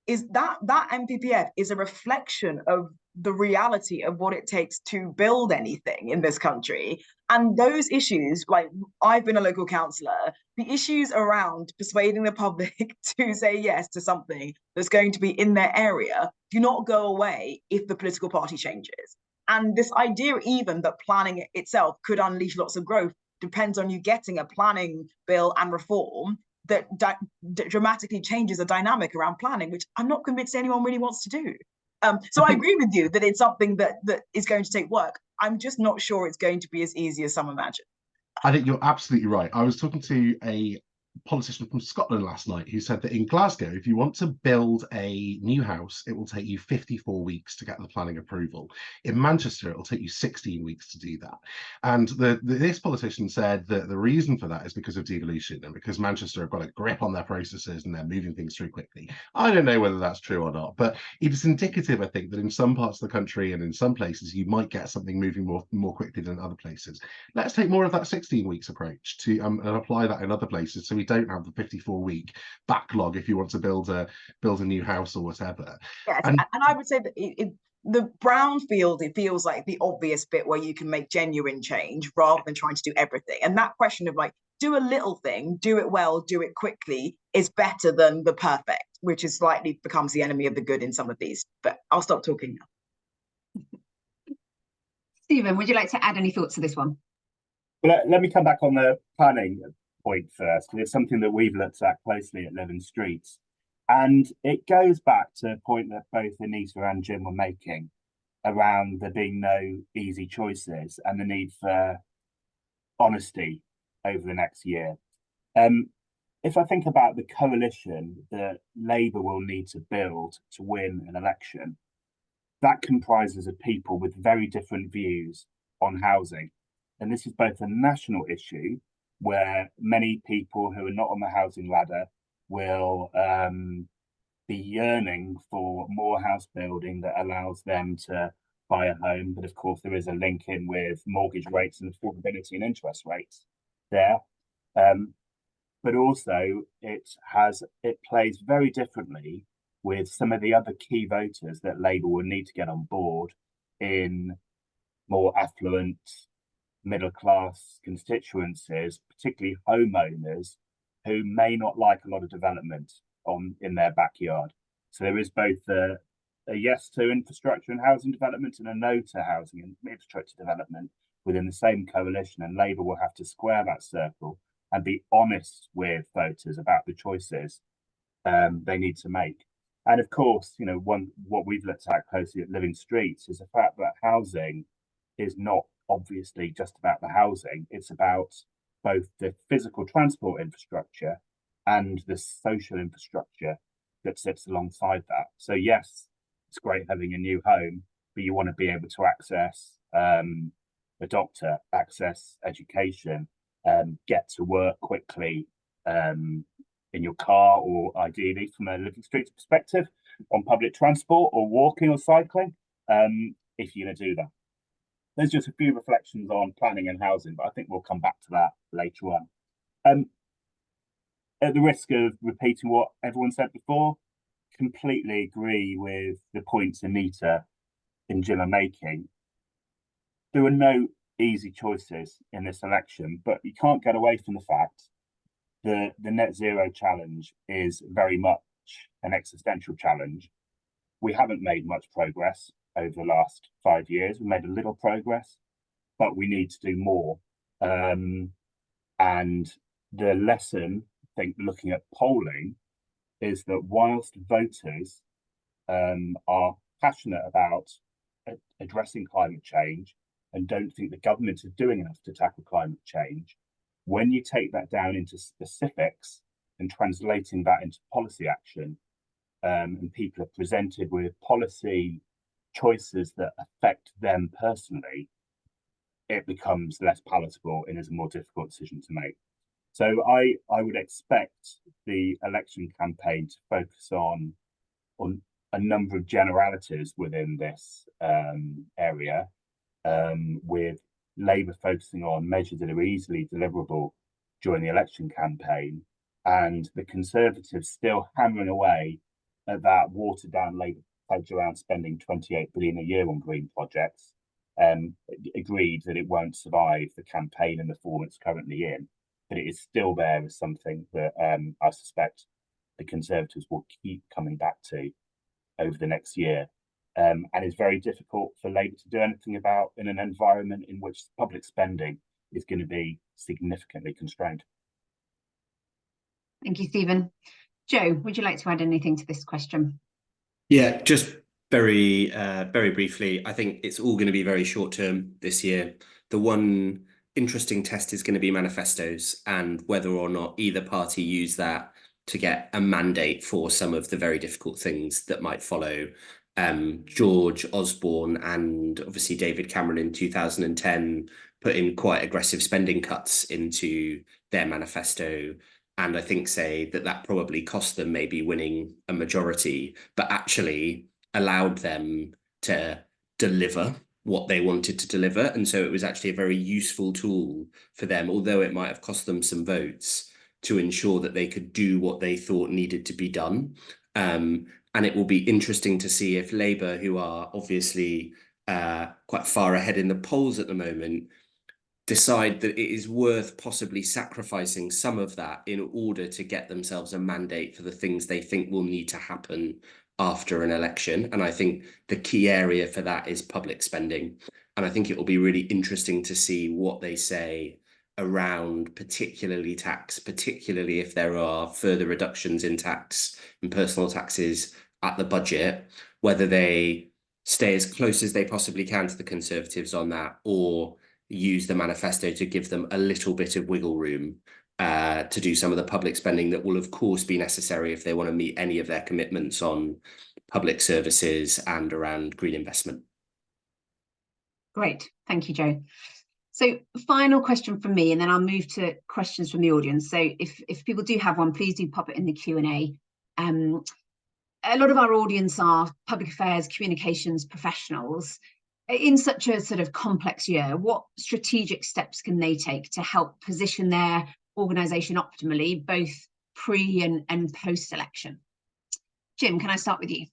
is that NPPF is a reflection of the reality of what it takes to build anything in this country. And those issues, like I've been a local councillor, the issues around persuading the public to say yes to something that's going to be in their area do not go away if the political party changes. And this idea even that planning itself could unleash lots of growth depends on you getting a planning bill and reform that dramatically changes the dynamic around planning, which I'm not convinced anyone really wants to do. So I agree with you that it's something that is going to take work. I'm just not sure it's going to be as easy as some imagine. I think you're absolutely right. I was talking to a politician from Scotland last night who said that in Glasgow, if you want to build a new house, it will take you 54 weeks to get the planning approval. In Manchester, it will take you 16 weeks to do that. And this politician said that the reason for that is because of devolution and because Manchester have got a grip on their processes and they're moving things through quickly. I don't know whether that's true or not, but it's indicative, I think, that in some parts of the country and in some places, you might get something moving more quickly than other places. Let's take more of that 16 weeks approach to and apply that in other places so we don't have the 54-week backlog if you want to build a new house or whatever. Yes, and I would say that the brownfield, it feels like the obvious bit where you can make genuine change rather than trying to do everything. And that question of like, do a little thing, do it well, do it quickly is better than the perfect, which is slightly becomes the enemy of the good in some of these. But I'll stop talking now. Stephen, would you like to add any thoughts to this one? Well, let me come back on the planning point first, because it's something that we've looked at closely at Living Streets. And it goes back to a point that both Anita and Jim were making around there being no easy choices and the need for honesty over the next year. If I think about the coalition that Labour will need to build to win an election, that comprises of people with very different views on housing. And this is both a national issue where many people who are not on the housing ladder will be yearning for more house building that allows them to buy a home. But of course, there is a link in with mortgage rates and affordability and interest rates there. But also it plays very differently with some of the other key voters that Labour will need to get on board in more affluent, middle-class constituencies, particularly homeowners who may not like a lot of development in their backyard. So there is both a yes to infrastructure and housing development and a no to housing and infrastructure development within the same coalition, and Labour will have to square that circle and be honest with voters about the choices they need to make. And of course, what we've looked at closely at Living Streets is the fact that housing is not obviously just about the housing. It's about both the physical transport infrastructure and the social infrastructure that sits alongside that. So yes, it's great having a new home, but you want to be able to access a doctor, access education, get to work quickly in your car, or ideally from a Living Streets perspective on public transport or walking or cycling, if you're going to do that. There's just a few reflections on planning and housing, but I think we'll come back to that later on. At the risk of repeating what everyone said before, completely agree with the points Anita and Jim are making. There are no easy choices in this election, but you can't get away from the fact that the net zero challenge is very much an existential challenge. We haven't made much progress over the last 5 years. We made a little progress, but we need to do more. And the lesson, I think, looking at polling, is that whilst voters are passionate about addressing climate change and don't think the government is doing enough to tackle climate change, when you take that down into specifics and translating that into policy action, and people are presented with policy choices that affect them personally, it becomes less palatable and is a more difficult decision to make. So I would expect the election campaign to focus on a number of generalities within this area, with Labour focusing on measures that are easily deliverable during the election campaign, and the Conservatives still hammering away at that watered down Labour pledge around spending 28 billion a year on green projects, agreed that it won't survive the campaign in the form it's currently in, but it is still there as something that I suspect the Conservatives will keep coming back to over the next year. And it's very difficult for Labour to do anything about in an environment in which public spending is going to be significantly constrained. Thank you, Stephen. Joe, would you like to add anything to this question? Yeah, just very briefly, I think it's all going to be very short term this year. The one interesting test is going to be manifestos and whether or not either party use that to get a mandate for some of the very difficult things that might follow. George Osborne and obviously David Cameron in 2010 put in quite aggressive spending cuts into their manifesto, and I think say that probably cost them maybe winning a majority, but actually allowed them to deliver what they wanted to deliver. And so it was actually a very useful tool for them, although it might have cost them some votes, to ensure that they could do what they thought needed to be done. And it will be interesting to see if Labour, who are obviously quite far ahead in the polls at the moment, decide that it is worth possibly sacrificing some of that in order to get themselves a mandate for the things they think will need to happen after an election. And I think the key area for that is public spending. And I think it will be really interesting to see what they say around particularly tax, particularly if there are further reductions in tax and personal taxes at the budget, whether they stay as close as they possibly can to the Conservatives on that, or use the manifesto to give them a little bit of wiggle room to do some of the public spending that will of course be necessary if they want to meet any of their commitments on public services and around green investment. Great, thank you, Joe. So final question from me, and then I'll move to questions from the audience. So if people do have one, please do pop it in the Q&A. A lot of our audience are public affairs, communications professionals. In such a sort of complex year, what strategic steps can they take to help position their organisation optimally, both pre and post-election? Jim, can I start with you?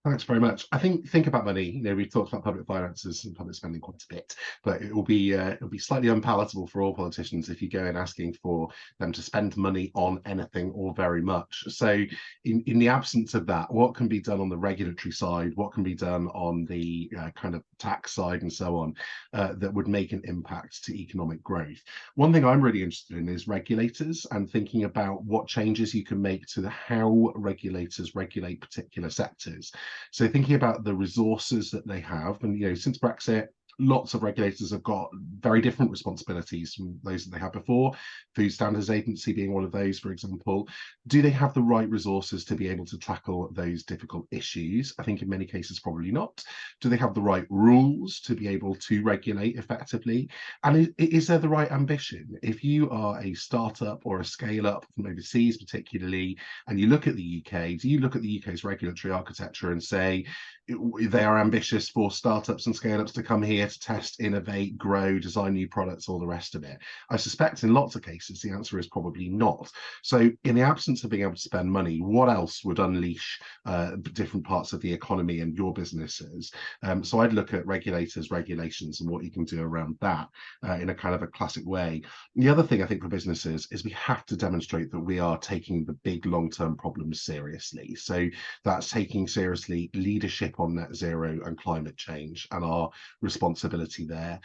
Thanks very much. I think about money. You know, we've talked about public finances and public spending quite a bit, but it'll be slightly unpalatable for all politicians if you go in asking for them to spend money on anything or very much. So, in the absence of that, what can be done on the regulatory side? What can be done on the kind of tax side and so on that would make an impact to economic growth? One thing I'm really interested in is regulators and thinking about what changes you can make to how regulators regulate particular sectors. So thinking about the resources that they have, and you know, since Brexit, lots of regulators have got very different responsibilities from those that they had before. Food Standards Agency being one of those, for example. Do they have the right resources to be able to tackle those difficult issues? I think in many cases probably not. Do they have the right rules to be able to regulate effectively? And is there the right ambition? If you are a startup or a scale up from overseas particularly, and you look at the UK, do you look at the UK's regulatory architecture and say they are ambitious for startups and scale ups to come here to test, innovate, grow, design new products, all the rest of it? I suspect in lots of cases the answer is probably not. So in the absence of being able to spend money, what else would unleash different parts of the economy and your businesses? So I'd look at regulators, regulations, and what you can do around that in a kind of a classic way. The other thing I think for businesses is we have to demonstrate that we are taking the big long-term problems seriously. So that's taking seriously leadership on net zero and climate change and our responsibility there.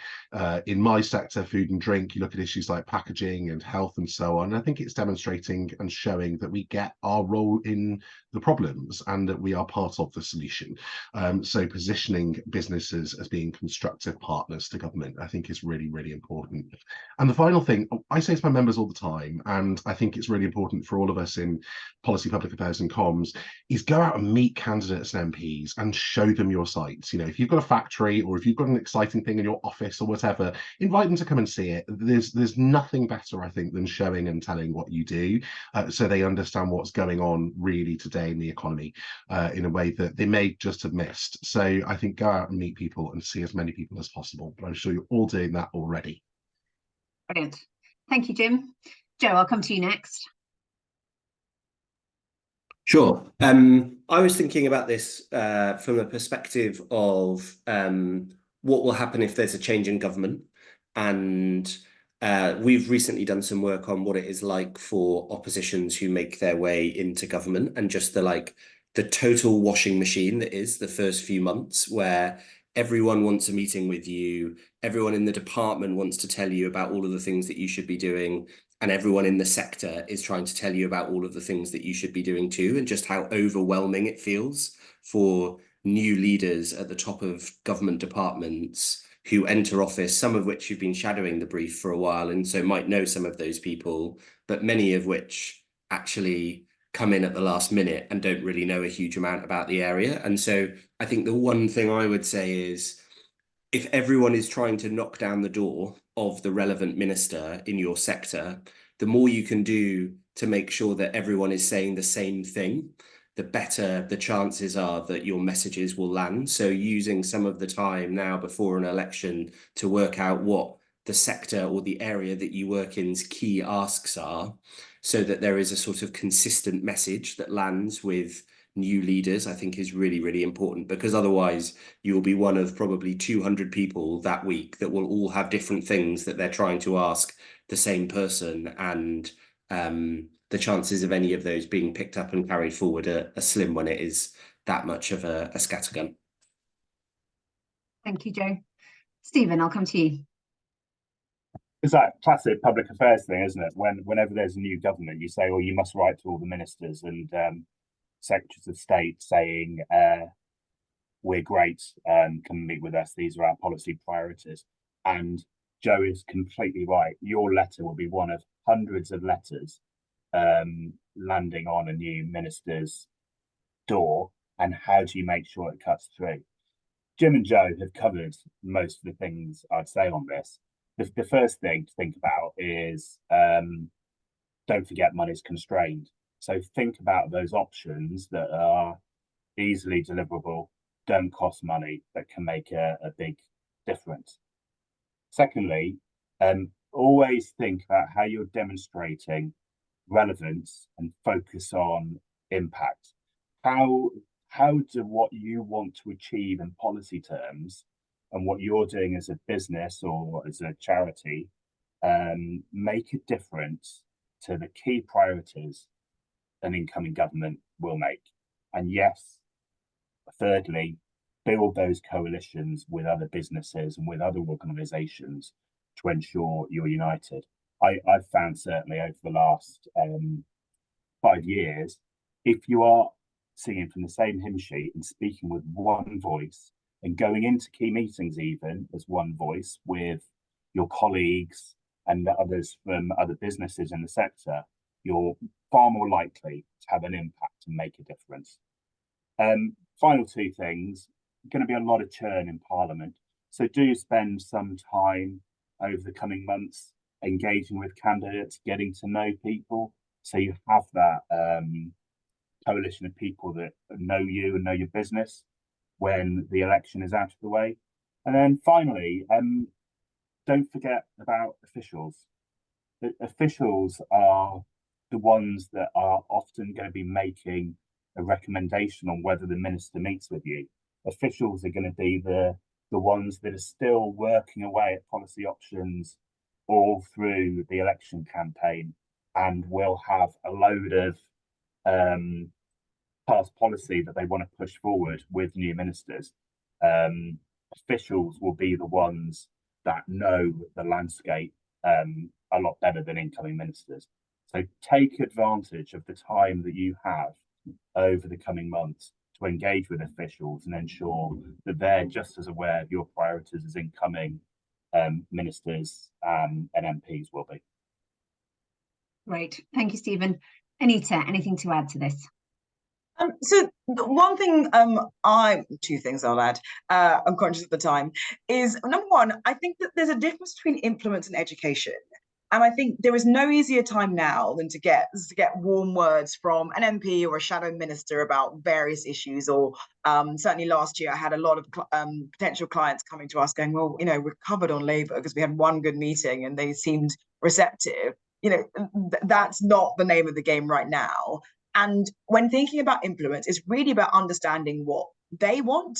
In my sector, food and drink, you look at issues like packaging and health and so on. I think it's demonstrating and showing that we get our role in the problems and that we are part of the solution. So positioning businesses as being constructive partners to government, I think is really, really important. And the final thing, I say to my members all the time, and I think it's really important for all of us in policy, public affairs and comms, is go out and meet candidates and MPs and show them your sites. You know, if you've got a factory or if you've got an exciting thing in your office or whatever, invite them to come and see it. There's nothing better, I think, than showing and telling what you do, so they understand what's going on really today in the economy in a way that they may just have missed. So I think go out and meet people and see as many people as possible. But I'm sure you're all doing that already. Brilliant. Thank you, Jim. Joe, I'll come to you next. Sure. I was thinking about this from the perspective of what will happen if there's a change in government. And we've recently done some work on what it is like for oppositions who make their way into government, and just the total washing machine that is the first few months, where everyone wants a meeting with you, everyone in the department wants to tell you about all of the things that you should be doing, and everyone in the sector is trying to tell you about all of the things that you should be doing too, and just how overwhelming it feels for new leaders at the top of government departments who enter office, some of which you've been shadowing the brief for a while, and so might know some of those people, but many of which actually come in at the last minute and don't really know a huge amount about the area. And so I think the one thing I would say is, if everyone is trying to knock down the door of the relevant minister in your sector, the more you can do to make sure that everyone is saying the same thing, the better the chances are that your messages will land. So using some of the time now before an election to work out what the sector or the area that you work in's key asks are, so that there is a sort of consistent message that lands with new leaders, I think is really, really important, because otherwise you will be one of probably 200 people that week that will all have different things that they're trying to ask the same person, and the chances of any of those being picked up and carried forward are slim when it is that much of a scattergun. Thank you, Joe. Stephen, I'll come to you. It's that classic public affairs thing, isn't it? Whenever there's a new government, you say, "Oh, you must write to all the ministers and secretaries of state saying, we're great, come meet with us, these are our policy priorities." And Joe is completely right. Your letter will be one of hundreds of letters landing on a new minister's door. And how do you make sure it cuts through? Jim and Joe have covered most of the things I'd say on this. The first thing to think about is don't forget money's constrained. So think about those options that are easily deliverable, don't cost money, that can make a big difference. Secondly, always think about how you're demonstrating relevance and focus on impact. How do what you want to achieve in policy terms and what you're doing as a business or as a charity make a difference to the key priorities an incoming government will make? And yes, thirdly, build those coalitions with other businesses and with other organisations to ensure you're united. I've found certainly over the last 5 years, if you are singing from the same hymn sheet and speaking with one voice and going into key meetings even as one voice with your colleagues and the others from other businesses in the sector, you're far more likely to have an impact and make a difference. Final two things, going to be a lot of churn in Parliament. So do spend some time over the coming months engaging with candidates, getting to know people, so you have that coalition of people that know you and know your business when the election is out of the way. And then finally, don't forget about officials. The officials are the ones that are often going to be making a recommendation on whether the minister meets with you. Officials are going to be the ones that are still working away at policy options all through the election campaign, and will have a load of past policy that they want to push forward with new ministers. Officials will be the ones that know the landscape a lot better than incoming ministers. So take advantage of the time that you have over the coming months to engage with officials and ensure that they're just as aware of your priorities as incoming ministers and MPs will be. Great, thank you, Stephen. Anita, anything to add to this? So one thing, two things I'll add, I'm conscious of the time, is number one, I think that there's a difference between influence and education. And I think there is no easier time now than to get warm words from an MP or a shadow minister about various issues. Or certainly last year, I had a lot of potential clients coming to us going, well, we're covered on Labour because we had one good meeting and they seemed receptive. That's not the name of the game right now. And when thinking about influence, it's really about understanding what they want,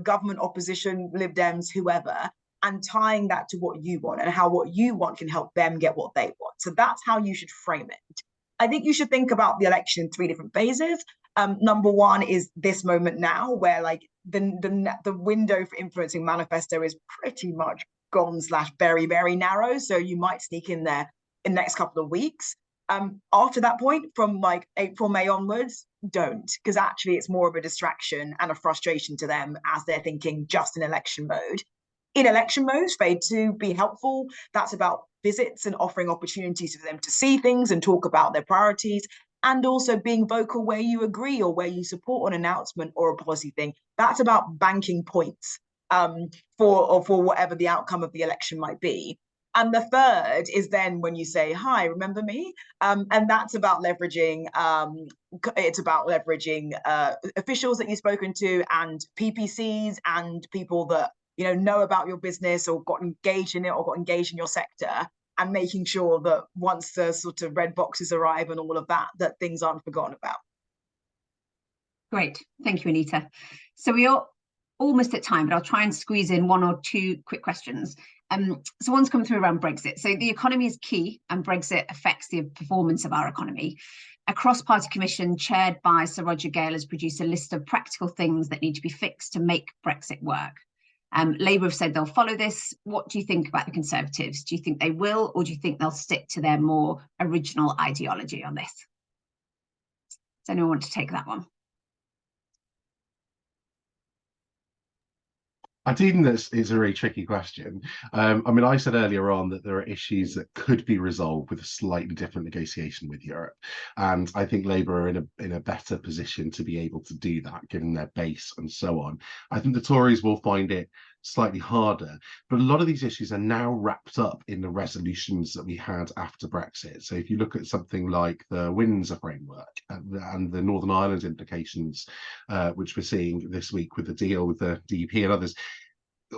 government, opposition, Lib Dems, whoever, and tying that to what you want and how what you want can help them get what they want. So that's how you should frame it. I think you should think about the election in 3 different phases. Number one is this moment now, where like the window for influencing manifesto is pretty much gone / very, very narrow. So you might sneak in there in the next couple of weeks. After that point, from like April, May onwards, don't, because actually it's more of a distraction and a frustration to them as they're thinking just in election mode. In election mode, phase 2, be helpful. That's about visits and offering opportunities for them to see things and talk about their priorities, and also being vocal where you agree or where you support an announcement or a policy thing. That's about banking points for whatever the outcome of the election might be. And the third is then when you say, hi, remember me? And that's about leveraging, officials that you've spoken to and PPCs and people that know about your business or got engaged in it or got engaged in your sector, and making sure that once the sort of red boxes arrive and all of that, that things aren't forgotten about. Great, thank you, Anita. So we are almost at time, but I'll try and squeeze in 1 or 2 quick questions. So one's come through around Brexit. So the economy is key, and Brexit affects the performance of our economy. A cross-party commission chaired by Sir Roger Gale has produced a list of practical things that need to be fixed to make Brexit work. Labour have said they'll follow this. What do you think about the Conservatives? Do you think they will, or do you think they'll stick to their more original ideology on this? Does anyone want to take that one? I think this is a really tricky question. I mean, I said earlier on that there are issues that could be resolved with a slightly different negotiation with Europe. And I think Labour are in a better position to be able to do that, given their base and so on. I think the Tories will find it slightly harder, but a lot of these issues are now wrapped up in the resolutions that we had after Brexit. So if you look at something like the Windsor framework and the Northern Ireland implications, which we're seeing this week with the deal with the DUP and others,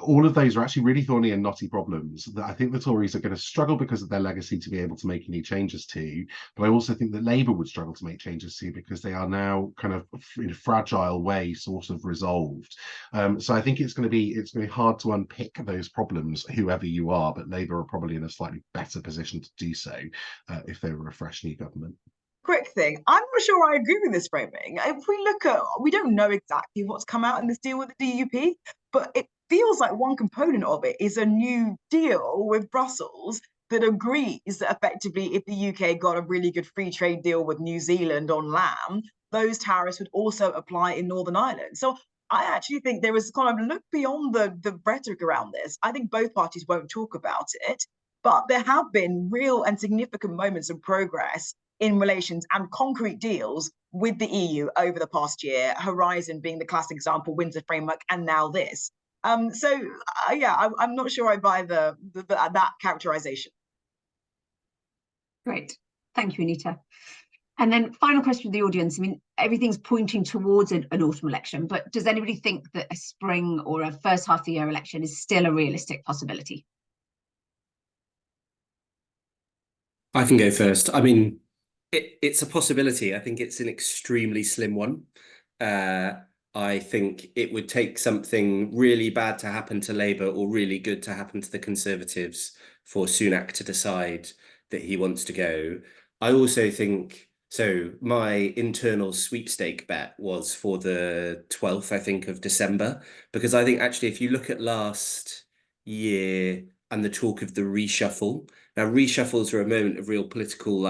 all of those are actually really thorny and knotty problems that I think the Tories are going to struggle because of their legacy to be able to make any changes to. But I also think that Labour would struggle to make changes to because they are now kind of in a fragile way sort of resolved. So I think it's going to be hard to unpick those problems, whoever you are, but Labour are probably in a slightly better position to do so if they were a fresh new government. Quick thing, I'm not sure I agree with this framing. If we look at, we don't know exactly what's come out in this deal with the DUP, but it feels like one component of it is a new deal with Brussels that agrees that effectively if the UK got a really good free trade deal with New Zealand on lamb, those tariffs would also apply in Northern Ireland. So I actually think there is kind of look beyond the rhetoric around this. I think both parties won't talk about it, but there have been real and significant moments of progress in relations and concrete deals with the EU over the past year, Horizon being the classic example, Windsor framework, and now this. Yeah, I'm not sure I buy that characterization. Great, thank you, Anita. And then final question of the audience. I mean, everything's pointing towards an autumn election, but does anybody think that a spring or a first half of the year election is still a realistic possibility? I can go first. I mean, it's a possibility. I think it's an extremely slim one. I think it would take something really bad to happen to Labour or really good to happen to the Conservatives for Sunak to decide that he wants to go. I also think, so my internal sweepstake bet was for the 12th, I think, of December, because I think actually if you look at last year and the talk of the reshuffle, now reshuffles are a moment of real political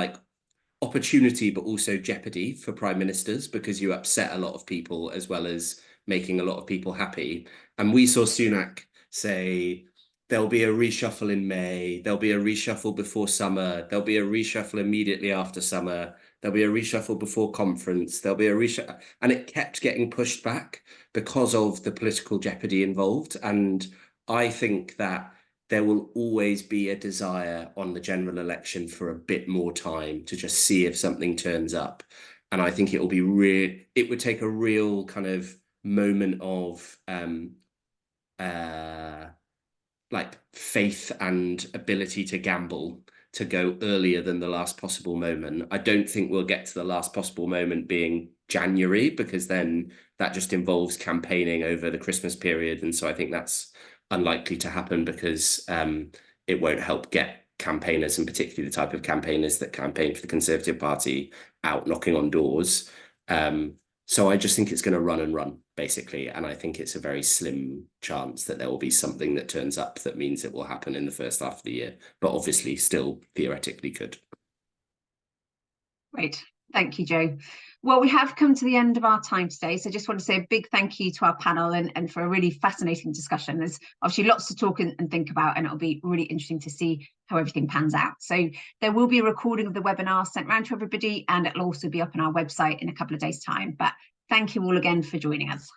opportunity, but also jeopardy for prime ministers because you upset a lot of people as well as making a lot of people happy. And we saw Sunak say, there'll be a reshuffle in May, there'll be a reshuffle before summer, there'll be a reshuffle immediately after summer, there'll be a reshuffle before conference, there'll be a reshuffle. And it kept getting pushed back because of the political jeopardy involved. And I think that there will always be a desire on the general election for a bit more time to just see if something turns up. And I think it will be it would take a real kind of moment of faith and ability to gamble to go earlier than the last possible moment. I don't think we'll get to the last possible moment being January, because then that just involves campaigning over the Christmas period. And so I think that's unlikely to happen, because it won't help get campaigners, and particularly the type of campaigners that campaign for the Conservative Party, out knocking on doors. So I just think it's going to run and run, basically. And I think it's a very slim chance that there will be something that turns up that means it will happen in the first half of the year, but obviously still theoretically could. Great. Thank you, Joe. Well, we have come to the end of our time today, so just want to say a big thank you to our panel and for a really fascinating discussion. There's obviously lots to talk and think about, and it'll be really interesting to see how everything pans out. So there will be a recording of the webinar sent around to everybody, and it'll also be up on our website in a couple of days' time. But thank you all again for joining us.